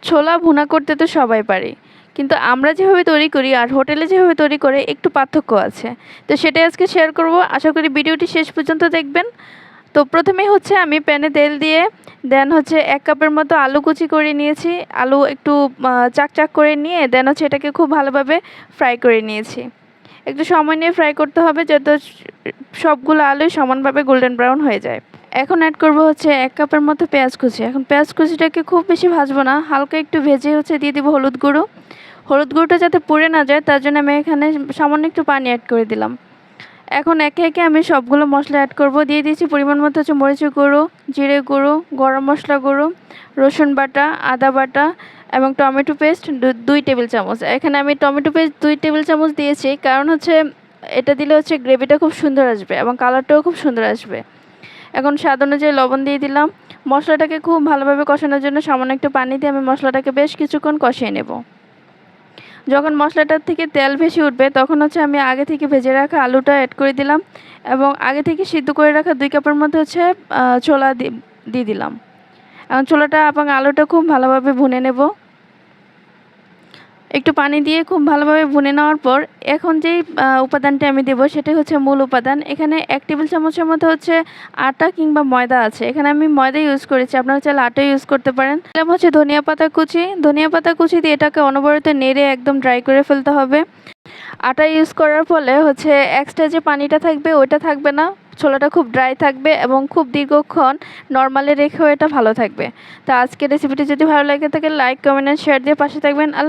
ছোলা ভুনা করতে তো সবাই পারে, কিন্তু আমরা যেভাবে তৈরি করি আর হোটেলে যেভাবে তৈরি করে একটু পার্থক্য আছে। তো সেটাই আজকে শেয়ার করব, আশা করি ভিডিওটি শেষ পর্যন্ত দেখবেন। তো প্রথমেই হচ্ছে আমি প্যানে তেল দিয়ে দেন হচ্ছে 1 কাপের মতো আলু কুচি করে নিয়েছি। আলু একটু চাকচাক করে নিয়ে দেন হচ্ছে এটাকে খুব ভালোভাবে ফ্রাই করে নিয়েছি। একটু সময় নিয়ে ফ্রাই করতে হবে যাতে সবগুলো আলুই সমানভাবে গোল্ডেন ব্রাউন হয়ে যায়। এখন অ্যাড করব হচ্ছে 1 কাপের মতো পেঁয়াজ কুচি। এখন পেঁয়াজ কুচিটাকে খুব বেশি ভাজবো না, হালকা একটু ভেজে হচ্ছে দিয়ে দিব হলুদ গুঁড়ো। হলুদ গুঁড়োটা যাতে পুড়ে না যায় তার জন্য আমি এখানে সামান্য একটু পানি অ্যাড করে দিলাম। এখন একে একে আমি সবগুলো মশলা অ্যাড করব। দিয়ে দিয়েছি পরিমাণ মতো হচ্ছে মরিচের গুঁড়ো, জিরে গুঁড়ো, গরম মশলা গুঁড়ো, রসুন বাটা, আদা বাটা এবং টমেটো পেস্ট 2 টেবিল চামচ। এখানে আমি টমেটো পেস্ট 2 টেবিল চামচ দিয়েছি, কারণ হচ্ছে এটা দিলে হচ্ছে গ্রেভিটা খুব সুন্দর আসবে এবং কালারটাও খুব সুন্দর আসবে। এখন স্বাদ অনুযায়ী লবণ দিয়ে দিলাম। মশলাটাকে খুব ভালোভাবে কষানোর জন্য সামান্য একটু পানি দিয়ে আমি মশলাটাকে বেশ কিছুক্ষণ কষিয়ে নেব। যখন মশলাটার থেকে তেল ভেসে উঠবে তখন হচ্ছে আমি আগে থেকে ভেজে রাখা আলুটা অ্যাড করে দিলাম এবং আগে থেকে সিদ্ধ করে রাখা 2 কাপের মধ্যে হচ্ছে ছোলা দিয়ে দিলাম। এখন ছোলাটা এবং আলুটা খুব ভালোভাবে ভুনে নেব। একটু পানি দিয়ে খুব ভালোভাবে ভুনে নেওয়ার পর এখন যেই উপাদানটি আমি দেবো সেটাই হচ্ছে মূল উপাদান। এখানে 1 টেবিল চামচের মতো হচ্ছে আটা কিংবা ময়দা আছে। এখানে আমি ময়দা ইউজ করেছি, আপনারা চাইলে আটা ইউজ করতে পারেন। দিলাম হচ্ছে ধনিয়া পাতা কুচি। ধনিয়া পাতা কুচি দিয়ে এটাকে অনবরত নেড়ে একদম ড্রাই করে ফেলতে হবে। আটা ইউজ করার ফলে হচ্ছে এক্সট্রা যে পানিটা থাকবে ওইটা থাকবে না, ছোলাটা খুব ড্রাই থাকবে এবং খুব দীর্ঘক্ষণ নর্মালে রেখেও এটা ভালো থাকবে। তো আজকের রেসিপিটি যদি ভালো লাগে থাকে লাইক, কমেন্ট, শেয়ার দিয়ে পাশে থাকবেন। আল্লাহ।